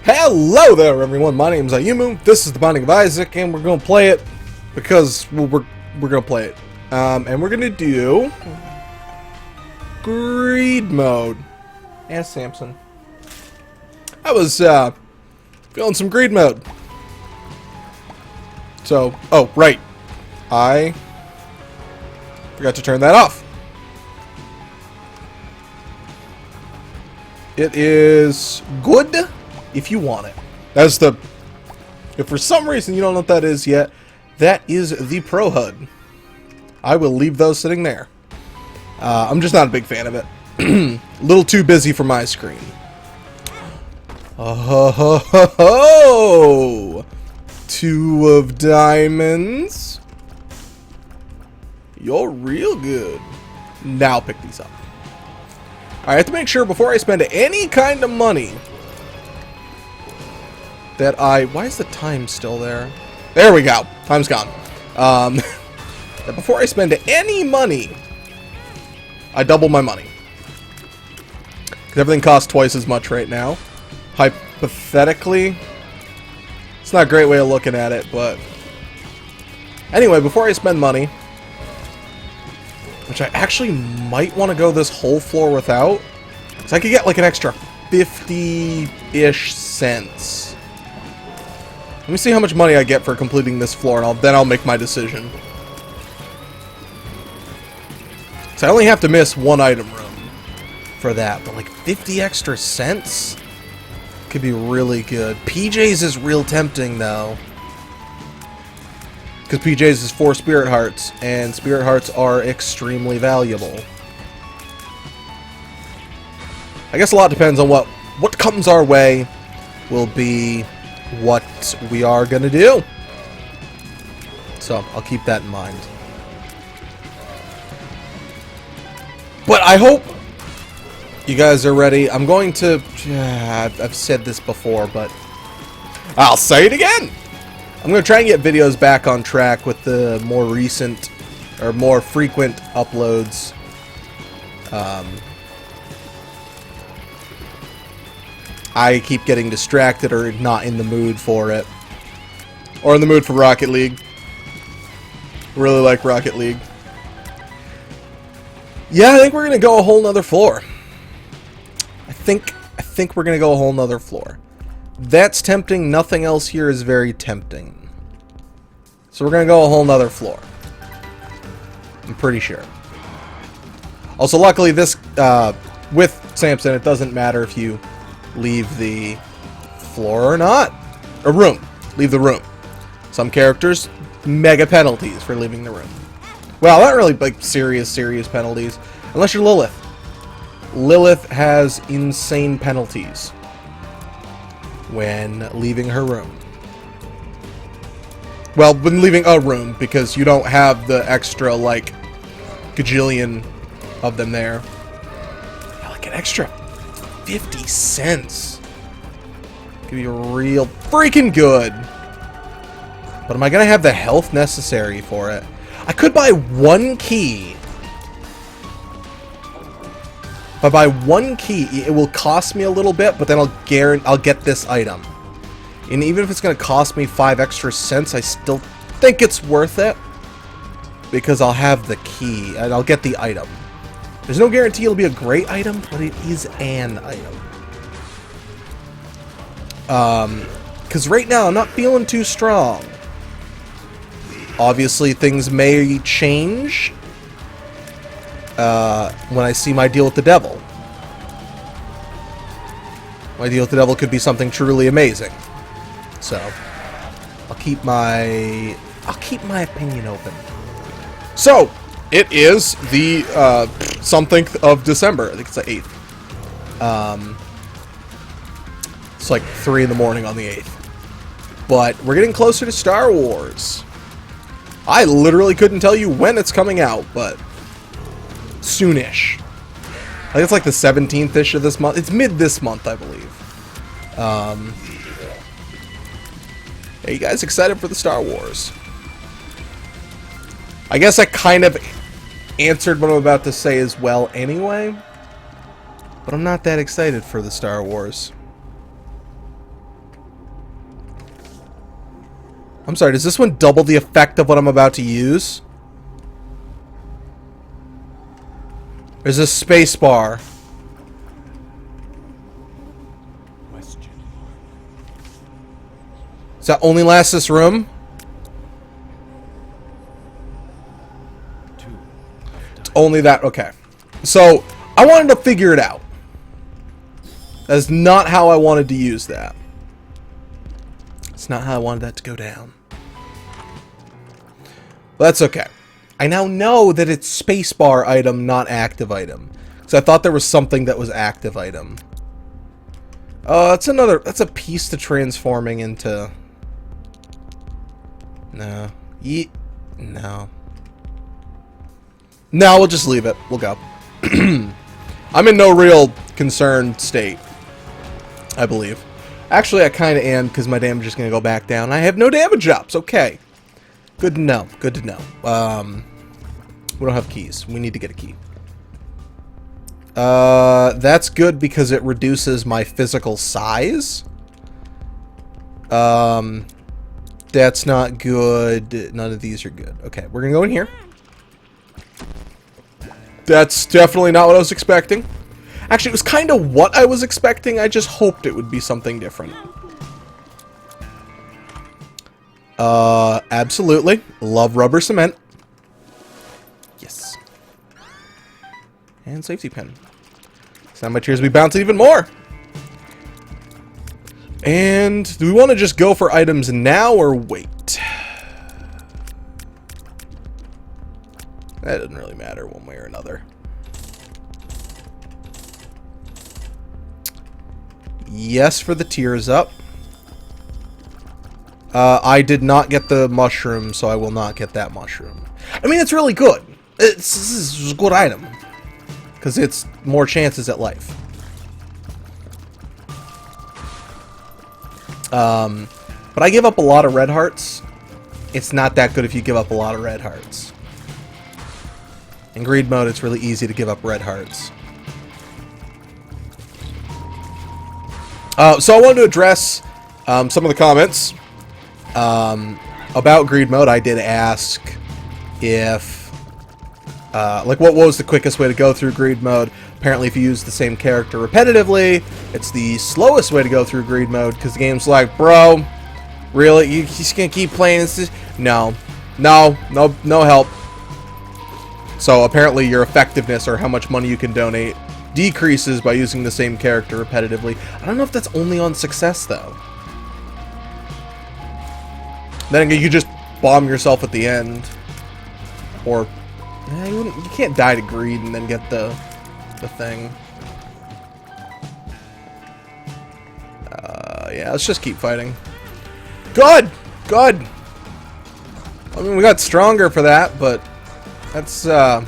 Hello there, everyone. My name is Ayumu. This is the Binding of Isaac, and we're going to play it because we're going to play it. And we're going to do greed mode. And Samson. I was feeling some greed mode. So, oh, right. I forgot to turn that off. It is good if you want it. That's the... If for some reason you don't know what that is yet, that is the Pro HUD. I will leave those sitting there. I'm just not a big fan of it. A little too busy for my screen. Oh, ho, ho, ho. 2 of diamonds. You're real good. Now pick these up. I have to make sure before I spend any kind of money that why is the time still there? There we go. Time's gone. That before I spend any money, I double my money. Because everything costs twice as much right now. Hypothetically. It's not a great way of looking at it, but... Anyway, before I spend money, which I actually might want to go this whole floor without, because I could get like an extra 50-ish cents. Let me see how much money I get for completing this floor, and then I'll make my decision. So I only have to miss one item room for that, but like 50 extra cents could be really good. PJ's is real tempting though, because PJ's is 4 spirit hearts, and spirit hearts are extremely valuable. I guess a lot depends on what comes our way will be what we are gonna do. So I'll keep that in mind. But I hope you guys are ready. I'm going to... I've said this before, but I'll say it again! I'm going to try and get videos back on track with the more recent, or more frequent uploads. I keep getting distracted or not in the mood for it. Or in the mood for Rocket League. Really like Rocket League. Yeah, I think we're going to go a whole nother floor. I think we're going to go a whole nother floor. That's tempting. Nothing else here is very tempting. So we're going to go a whole nother floor. I'm pretty sure. Also, luckily, this, with Samson, it doesn't matter if you leave the floor or not. Or room. Leave the room. Some characters, mega penalties for leaving the room. Well, not really like serious penalties. Unless you're Lilith. Lilith has insane penalties when leaving her room. Well, when leaving a room, because you don't have the extra, like, gajillion of them there. Yeah, like an extra 50 cents. Could be real freaking good. But am I going to have the health necessary for it? I could buy 1 key. If I buy 1 key, it will cost me a little bit, but then I'll get this item. And even if it's going to cost me 5 extra cents, I still think it's worth it. Because I'll have the key, and I'll get the item. There's no guarantee it'll be a great item, but it is an item. Because right now, I'm not feeling too strong. Obviously, things may change when I see my deal with the devil. My deal with the devil could be something truly amazing. So, I'll keep my opinion open. So, it is the something of December. I think it's the 8th. It's like 3 in the morning on the 8th. But we're getting closer to Star Wars. I literally couldn't tell you when it's coming out, but soonish. I think it's like the 17th-ish of this month. It's mid this month, I believe. Are you guys excited for the Star Wars? I guess I kind of answered what I'm about to say as well anyway. But I'm not that excited for the Star Wars. I'm sorry, does this one double the effect of what I'm about to use? There's a space bar. Does that only last this room? It's only that, okay. So, I wanted to figure it out. That's not how I wanted to use that. It's not how I wanted that to go down. But that's okay. I now know that it's spacebar item, not active item. Because I thought there was something that was active item. That's a piece to transforming into... No. No. No, we'll just leave it. We'll go. I'm in no real concerned state, I believe. Actually, I kind of am, because my damage is going to go back down. I have no damage ups. Okay. Good to know. Good to know. We don't have keys. We need to get a key. That's good because it reduces my physical size. That's not good. None of these are good. Okay, we're going to go in here. That's definitely not what I was expecting. Actually, it was kind of what I was expecting. I just hoped it would be something different. Absolutely. Love rubber cement. Yes. And safety pin. So now my tears will be bouncing even more. And do we want to just go for items now or wait? That doesn't really matter one way or another. Yes for the tears up. I did not get the mushroom, so I will not get that mushroom. I mean, it's really good. This is a good item. Because it's more chances at life. But I give up a lot of red hearts. It's not that good if you give up a lot of red hearts. In greed mode, it's really easy to give up red hearts. So I wanted to address some of the comments about greed mode. I did ask if, like, what was the quickest way to go through greed mode? Apparently, if you use the same character repetitively, it's the slowest way to go through greed mode, because the game's like, bro, really? You just gonna keep playing this? No help. So apparently your effectiveness, or how much money you can donate, decreases by using the same character repetitively. I don't know if that's only on success, though. Then again, you just bomb yourself at the end. Or, you can't die to greed and then get the thing. Yeah, let's just keep fighting. Good! Good! I mean, we got stronger for that, but that's, not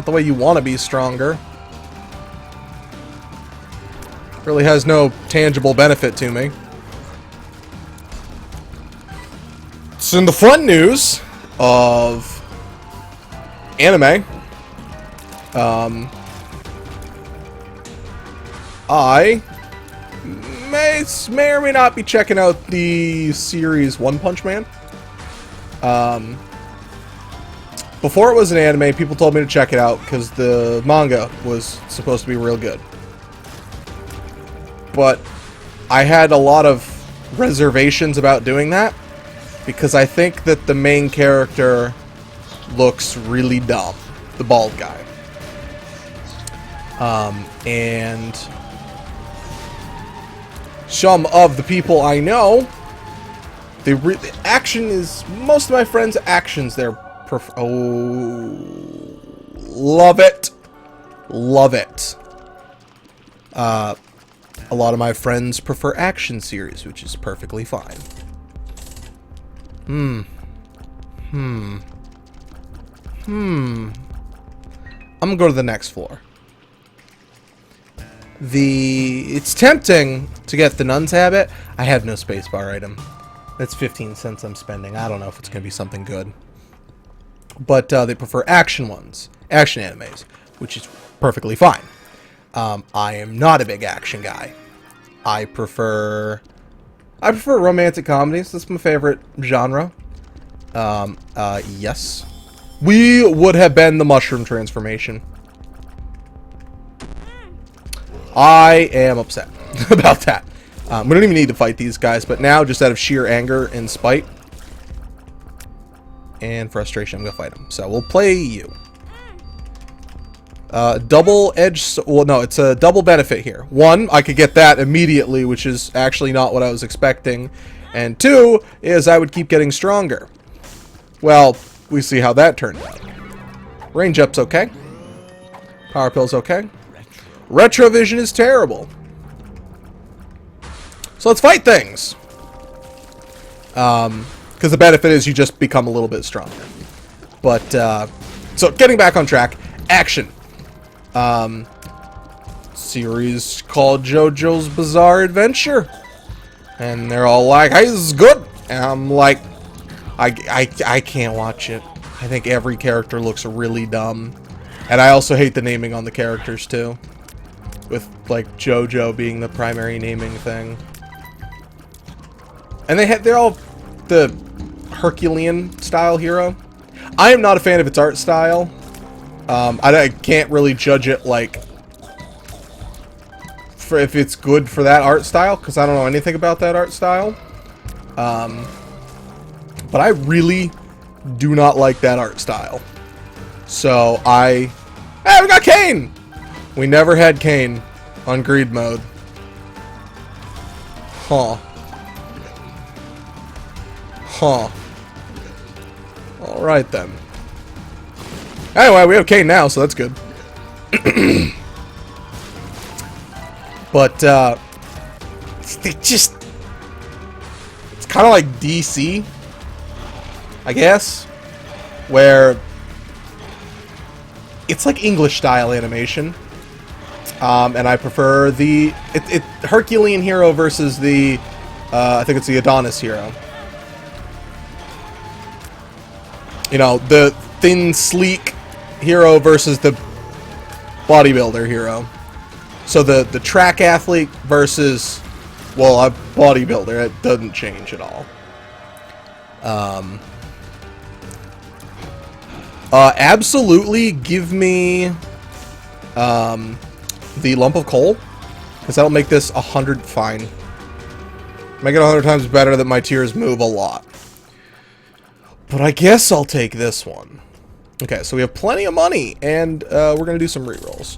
the way you want to be stronger. Really has no tangible benefit to me. So in the fun news of anime, I may or may not be checking out the series One Punch Man. Before it was an anime, people told me to check it out because the manga was supposed to be real good. But I had a lot of reservations about doing that because I think that the main character looks really dumb, the bald guy. And some of the people I know, the action is, most of my friends' actions, they're love it. Love it. A lot of my friends prefer action series, which is perfectly fine. I'm gonna go to the next floor. It's tempting to get the Nun's Habit. I have no spacebar item. That's 15 cents I'm spending. I don't know if it's gonna be something good. But they prefer action ones. Action animes. Which is perfectly fine. I am not a big action guy. I prefer I prefer romantic comedies. That's my favorite genre. Yes. We would have been the mushroom transformation. I am upset about that. We don't even need to fight these guys, but now, just out of sheer anger and spite and frustration, I'm going to fight them. So, we'll play you. Double edge, well, no, it's a double benefit here. One, I could get that immediately, which is actually not what I was expecting. And two, is I would keep getting stronger. Well, we see how that turned out. Range up's okay. Power pill's okay. Retrovision is terrible. So let's fight things. Because the benefit is you just become a little bit stronger. But, so getting back on track. Action. Series called JoJo's Bizarre Adventure. And they're all like, hey, this is good. And I'm like, I can't watch it. I think every character looks really dumb. And I also hate the naming on the characters, too. With, like, JoJo being the primary naming thing. And they're all the Herculean style hero. I am not a fan of its art style. I can't really judge it, like, for if it's good for that art style, because I don't know anything about that art style. But I really do not like that art style. So hey, we got Kane! We never had Kane on greed mode. Huh. Huh. Alright then. Anyway, we have Kane now, so that's good. But, it's kind of like DC, I guess, where it's like English style animation. And I prefer the Herculean hero versus the I think it's the Adonis hero. You know, the thin, sleek hero versus the bodybuilder hero. So the track athlete versus, well, a bodybuilder. It doesn't change at all. Absolutely give me the lump of coal, because that'll make this 100 fine. Make it 100 times better that my tiers move a lot. But I guess I'll take this one. Okay, so we have plenty of money, and we're going to do some rerolls.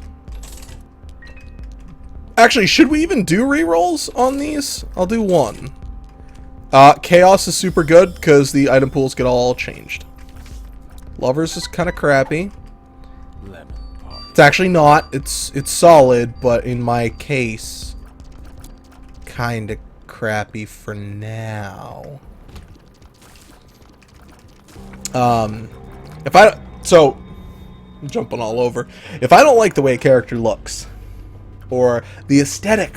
Actually, should we even do rerolls on these? I'll do one. Chaos is super good, because the item pools get all changed. Lovers is kind of crappy. It's actually not. It's solid, but in my case, kind of crappy for now. So, I'm jumping all over. If I don't like the way a character looks, or the aesthetic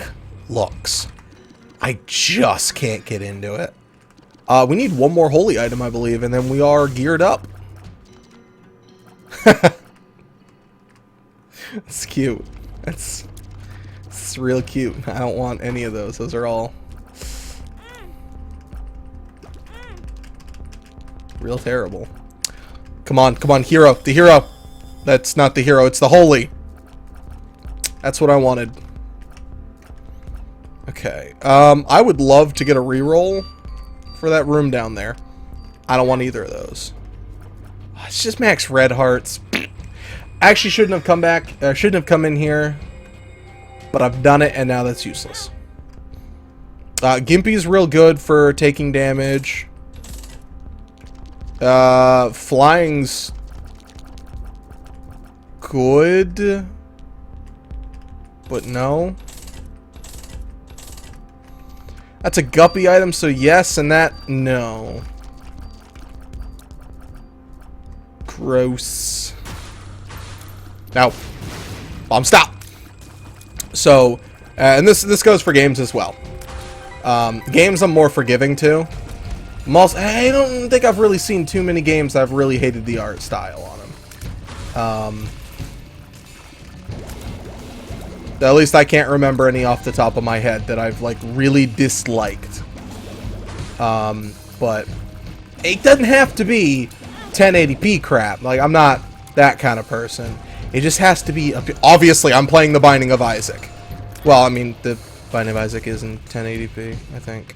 looks, I just can't get into it. We need one more holy item, I believe, and then we are geared up. It's cute. It's real cute. I don't want any of those. Those are all real terrible. Come on, come on, hero. The hero. That's not the hero. It's the holy. That's what I wanted. Okay. I would love to get a reroll for that room down there. I don't want either of those. It's just max red hearts. I actually shouldn't have come back. Shouldn't have come in here. But I've done it, and now that's useless. Gimpy's real good for taking damage. Flying's good. But no. That's a guppy item, so yes, and that, no. Gross. Now, bomb stop. So, and this goes for games as well. Games I'm more forgiving to. I don't think I've really seen too many games I've really hated the art style on them. At least I can't remember any off the top of my head that I've like really disliked But it doesn't have to be 1080p crap. Like, I'm not that kind of person. It just has to be... Obviously, I'm playing The Binding of Isaac. Well, I mean, The Binding of Isaac isn't 1080p, I think.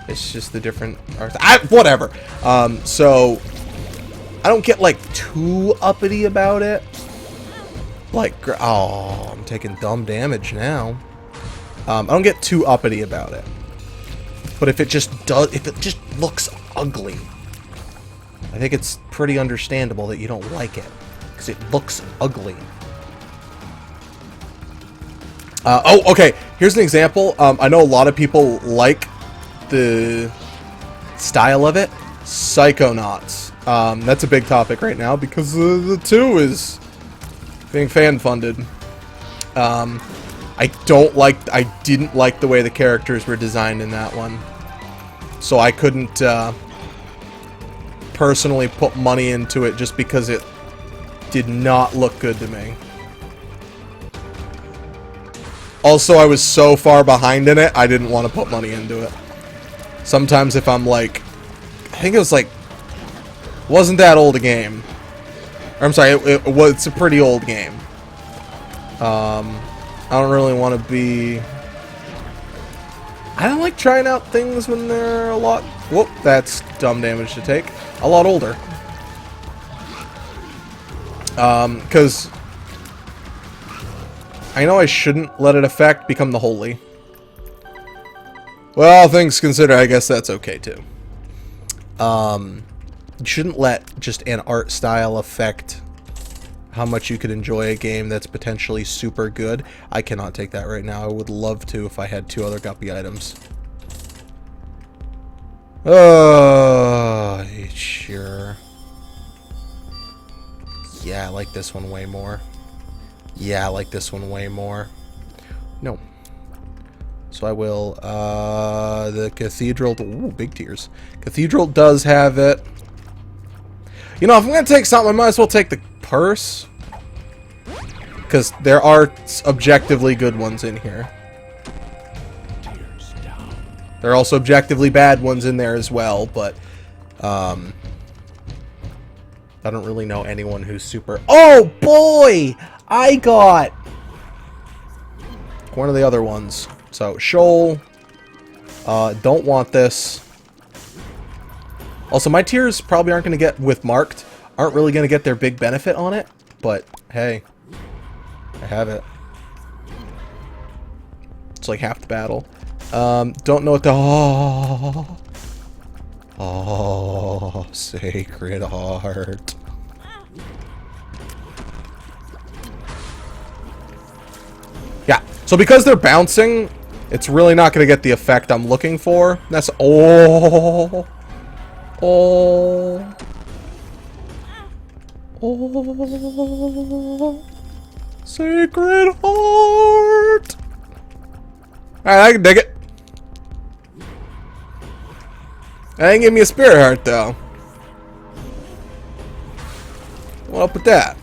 It's just the different... whatever. So, I don't get, like, too uppity about it. Like, oh, I'm taking dumb damage now. I don't get too uppity about it. But if it just looks ugly, I think it's pretty understandable that you don't like it. Because it looks ugly. Oh, okay. Here's an example. I know a lot of people like the style of it. Psychonauts. That's a big topic right now because the 2 is being fan-funded. I didn't like the way the characters were designed in that one. So I couldn't personally put money into it just because it did not look good to me. Also, I was so far behind in it, I didn't want to put money into it. Sometimes if I'm like... I think it was like... wasn't that old a game. Or, I'm sorry, it's a pretty old game. I don't really want to be... I don't like trying out things when they're a lot... Whoop, that's dumb damage to take. A lot older. Because... I know I shouldn't let it affect become the holy. Well, things considered, I guess that's okay too. You shouldn't let just an art style affect how much you could enjoy a game that's potentially super good. I cannot take that right now. I would love to if I had 2 other guppy items. Oh, sure. Yeah, I like this one way more. Yeah, I like this one way more. No. So I will, the Cathedral... Ooh, big tears. Cathedral does have it. You know, if I'm going to take something, I might as well take the purse. Because there are objectively good ones in here. There are also objectively bad ones in there as well, but... I don't really know anyone who's super... Oh, boy! I got... one of the other ones. So, Shoal. Don't want this. Also, my tiers probably aren't going to get, with marked, aren't really going to get their big benefit on it. But, hey. I have it. It's like half the battle. Don't know what the... Oh. Oh, Sacred Heart. Yeah, so because they're bouncing, it's really not going to get the effect I'm looking for. That's... Oh... Oh. Oh. Sacred Heart. Alright, I can dig it. That didn't give me a Spirit Heart, though. What up with that?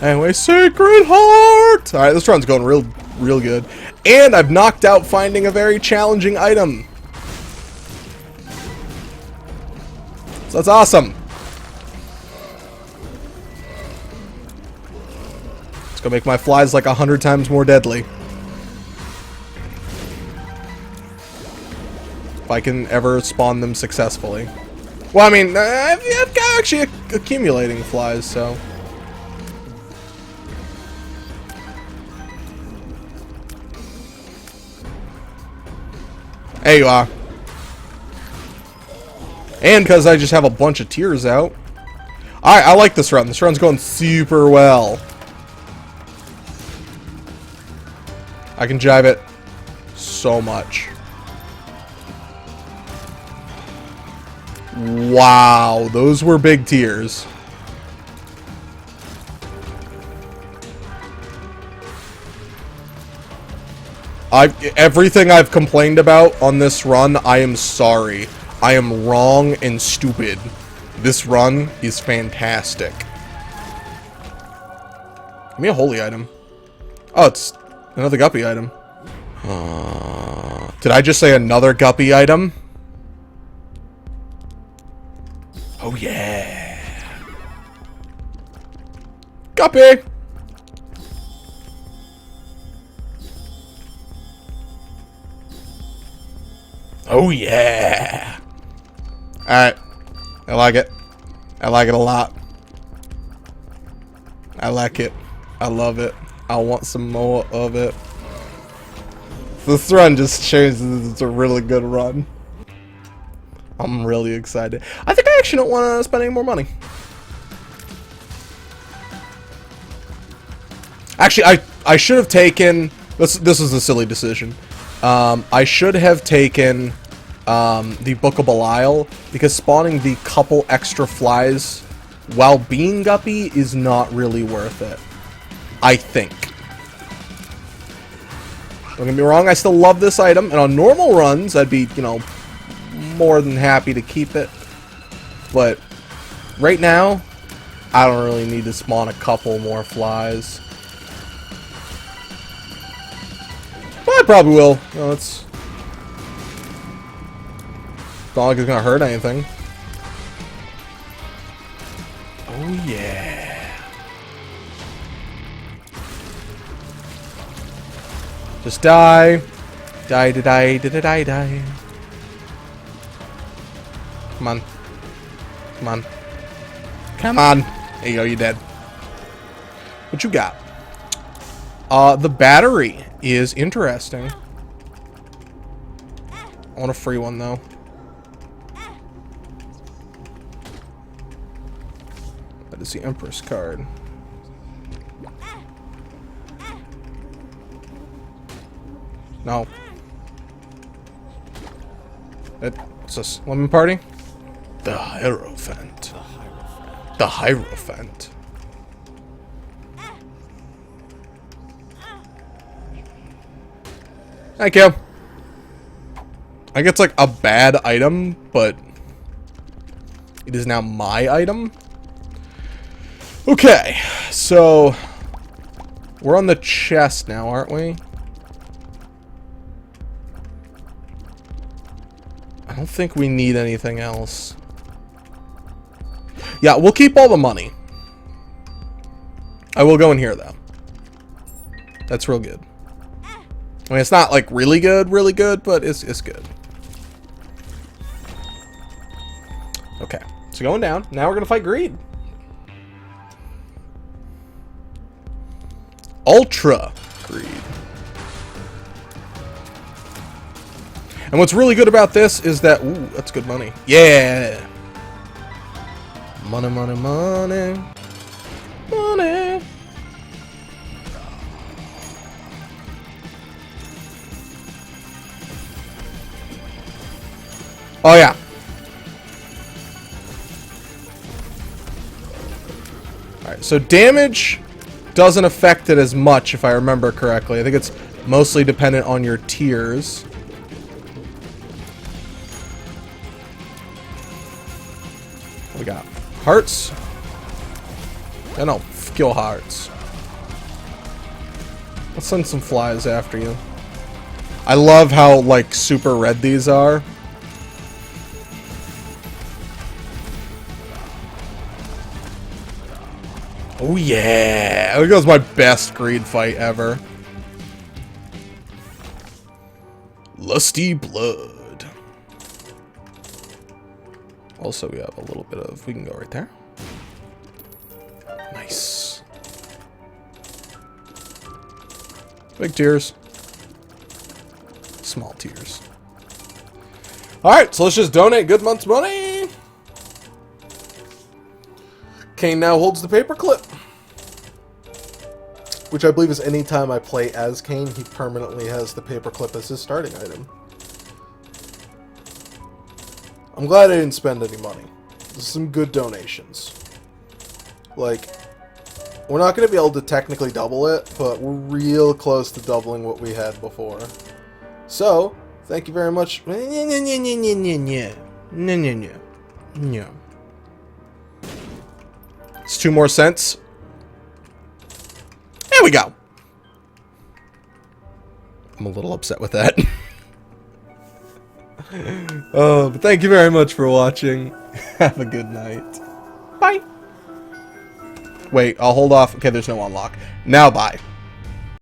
Anyway, Sacred Heart. Alright, this run's going real good. And I've knocked out finding a very challenging item. So that's awesome. It's gonna make my flies like 100 times more deadly. If I can ever spawn them successfully. Well, I mean, I've got actually accumulating flies, so... There you are. And because I just have a bunch of tiers out. Alright, I like this run. This run's going super well. I can jive it so much. Wow, those were big tiers. Everything I've complained about on this run, I am sorry. I am wrong and stupid. This run is fantastic. Give me a holy item. Oh, it's another guppy item. Did I just say another guppy item? Oh yeah. Guppy! Oh yeah. Alright. I like it. I like it a lot. I like it. I love it. I want some more of it. This run just shows that it's a really good run. I'm really excited. I think I actually don't want to spend any more money. Actually, I should have taken... This was a silly decision. I should have taken the Book of Belial, because spawning the couple extra flies while being guppy is not really worth it. I think. Don't get me wrong, I still love this item, and on normal runs, I'd be, you know, more than happy to keep it. But right now, I don't really need to spawn a couple more flies. But I probably will. No, it's not like it's gonna hurt anything. Oh yeah. Just die. Die, die, die, die, die, die. Come on. Come on. Come on. There you go, you're dead. What you got? The battery is interesting. I want a free one, though. That is the Empress card. No. What's this? Lemon Party? The Hierophant. The Hierophant. Thank you. I think it's like a bad item, but it is now my item. Okay, so we're on the chest now, aren't we? I don't think we need anything else. Yeah, we'll keep all the money. I will go in here, though. That's real good. I mean, it's not, like, really good, but it's good. Okay, so going down. Now we're gonna fight Greed. Ultra Greed. And what's really good about this is that... Ooh, that's good money. Yeah! Money, money, money. Money. Oh, yeah. Alright, so damage doesn't affect it as much, if I remember correctly. I think it's mostly dependent on your tiers. We got hearts. No, kill hearts. Let's send some flies after you. I love how, like, super red these are. Oh yeah! I think that was my best greed fight ever. Lusty Blood. Also, we have a little bit of... We can go right there. Nice. Big tears. Small tears. Alright, so let's just donate good month's money. Kane now holds the paperclip. Which I believe is any time I play as Kane, he permanently has the paperclip as his starting item. I'm glad I didn't spend any money. This is some good donations. Like, we're not going to be able to technically double it, but we're real close to doubling what we had before. So, thank you very much. It's 2 more cents. There we go. I'm a little upset with that. But thank you very much for watching. Have a good night. Bye. Wait, I'll hold off. Okay, there's no unlock. Now bye.